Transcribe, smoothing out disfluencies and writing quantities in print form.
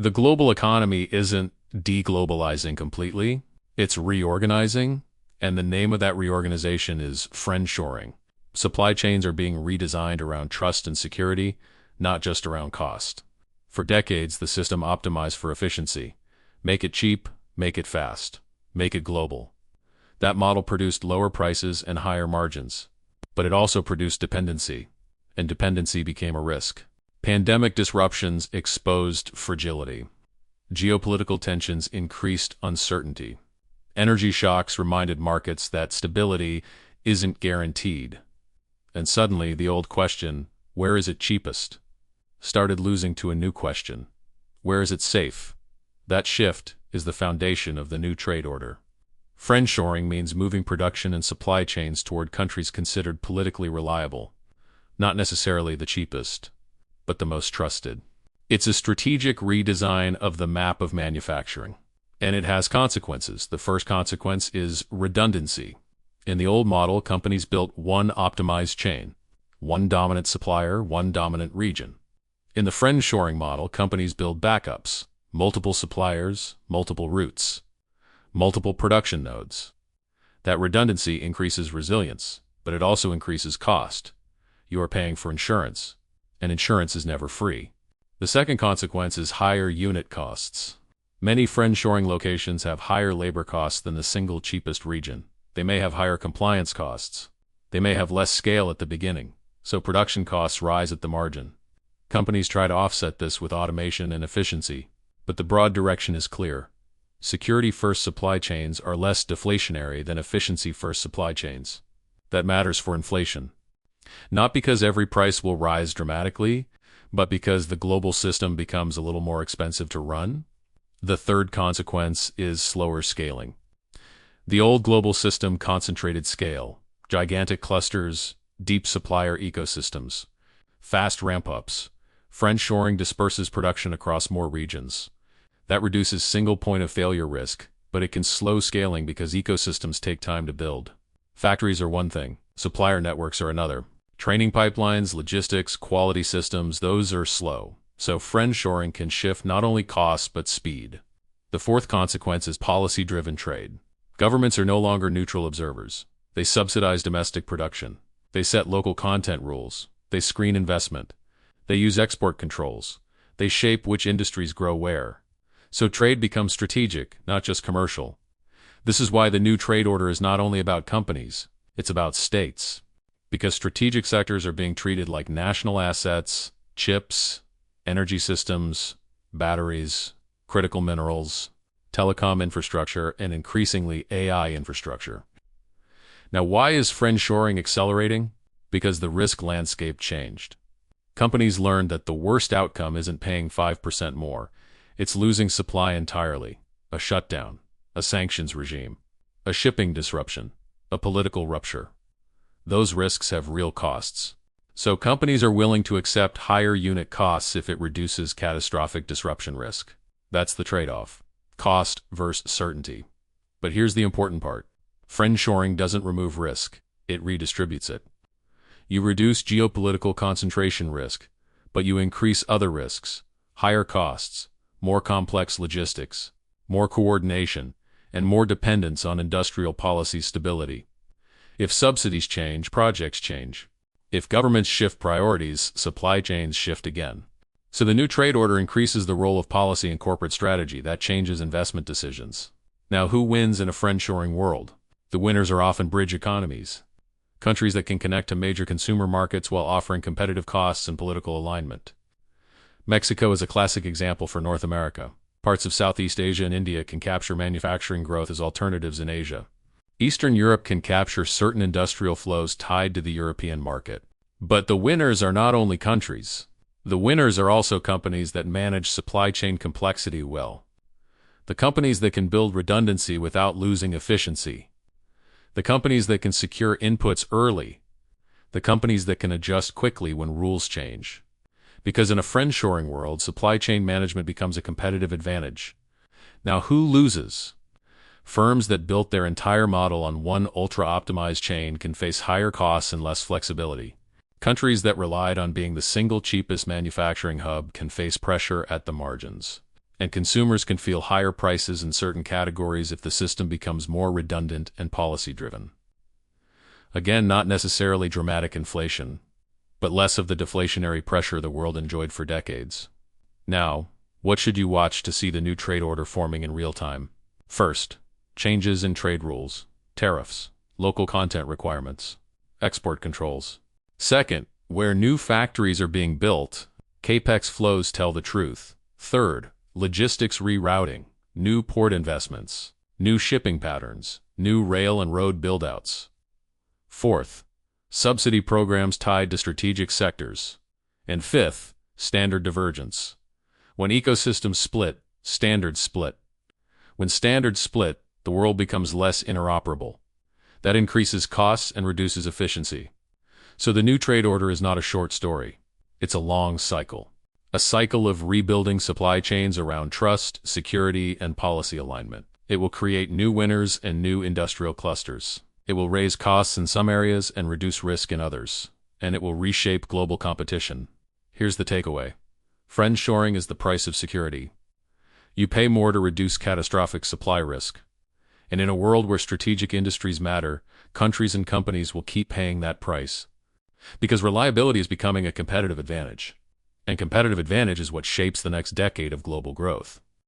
The global economy isn't deglobalizing completely, it's reorganizing, and the name of that reorganization is friendshoring. Supply chains are being redesigned around trust and security, not just around cost. For decades, the system optimized for efficiency. Make it cheap, make it fast, make it global. That model produced lower prices and higher margins. But it also produced dependency, and dependency became a risk. Pandemic disruptions exposed fragility. Geopolitical tensions increased uncertainty. Energy shocks reminded markets that stability isn't guaranteed. And suddenly, the old question, where is it cheapest, started losing to a new question. Where is it safe? That shift is the foundation of the new trade order. Friendshoring means moving production and supply chains toward countries considered politically reliable, not necessarily the cheapest, but the most trusted. It's a strategic redesign of the map of manufacturing. And it has consequences. The first consequence is redundancy. In the old model, companies built one optimized chain, one dominant supplier, one dominant region. In the friendshoring model, companies build backups, multiple suppliers, multiple routes, multiple production nodes. That redundancy increases resilience, but it also increases cost. You are paying for insurance, and insurance is never free. The second consequence is higher unit costs. Many friendshoring locations have higher labor costs than the single cheapest region. They may have higher compliance costs. They may have less scale at the beginning, so production costs rise at the margin. Companies try to offset this with automation and efficiency, but the broad direction is clear. Security-first supply chains are less deflationary than efficiency-first supply chains. That matters for inflation. Not because every price will rise dramatically, but because the global system becomes a little more expensive to run. The third consequence is slower scaling. The old global system concentrated scale, gigantic clusters, deep supplier ecosystems, fast ramp-ups. Friendshoring disperses production across more regions. That reduces single point of failure risk, but it can slow scaling because ecosystems take time to build. Factories are one thing, supplier networks are another. Training pipelines, logistics, quality systems, those are slow. So friendshoring can shift not only costs but speed. The fourth consequence is policy-driven trade. Governments are no longer neutral observers. They subsidize domestic production. They set local content rules. They screen investment. They use export controls. They shape which industries grow where. So trade becomes strategic, not just commercial. This is why the new trade order is not only about companies, it's about states. Because strategic sectors are being treated like national assets, chips, energy systems, batteries, critical minerals, telecom infrastructure, and increasingly AI infrastructure. Now, why is friendshoring accelerating? Because the risk landscape changed. Companies learned that the worst outcome isn't paying 5% more. It's losing supply entirely, a shutdown, a sanctions regime, a shipping disruption, a political rupture. Those risks have real costs. So companies are willing to accept higher unit costs if it reduces catastrophic disruption risk. That's the trade-off. Cost versus certainty. But here's the important part. Friendshoring doesn't remove risk, it redistributes it. You reduce geopolitical concentration risk, but you increase other risks, higher costs, more complex logistics, more coordination, and more dependence on industrial policy stability. If subsidies change, projects change. If governments shift priorities, supply chains shift again. So the new trade order increases the role of policy and corporate strategy. That changes investment decisions. Now, who wins in a friendshoring world? The winners are often bridge economies. Countries that can connect to major consumer markets while offering competitive costs and political alignment. Mexico is a classic example for North America. Parts of Southeast Asia and India can capture manufacturing growth as alternatives in Asia. Eastern Europe can capture certain industrial flows tied to the European market. But the winners are not only countries. The winners are also companies that manage supply chain complexity well. The companies that can build redundancy without losing efficiency. The companies that can secure inputs early. The companies that can adjust quickly when rules change. Because in a friendshoring world, supply chain management becomes a competitive advantage. Now, who loses? Firms that built their entire model on one ultra-optimized chain can face higher costs and less flexibility. Countries that relied on being the single cheapest manufacturing hub can face pressure at the margins. and consumers can feel higher prices in certain categories if the system becomes more redundant and policy-driven. Again, not necessarily dramatic inflation, but less of the deflationary pressure the world enjoyed for decades. Now, what should you watch to see the new trade order forming in real time? First, changes in trade rules, tariffs, local content requirements, export controls. Second, where new factories are being built, capex flows tell the truth. Third, logistics rerouting, new port investments, new shipping patterns, new rail and road buildouts. Fourth, subsidy programs tied to strategic sectors. And fifth, standard divergence. When ecosystems split, standards split. When standards split, the world becomes less interoperable. That increases costs and reduces efficiency. So the new trade order is not a short story. It's a long cycle. A cycle of rebuilding supply chains around trust, security, and policy alignment. It will create new winners and new industrial clusters. It will raise costs in some areas and reduce risk in others. And it will reshape global competition. Here's the takeaway. Friendshoring is the price of security. You pay more to reduce catastrophic supply risk. And in a world where strategic industries matter, countries and companies will keep paying that price. Because reliability is becoming a competitive advantage. And competitive advantage is what shapes the next decade of global growth.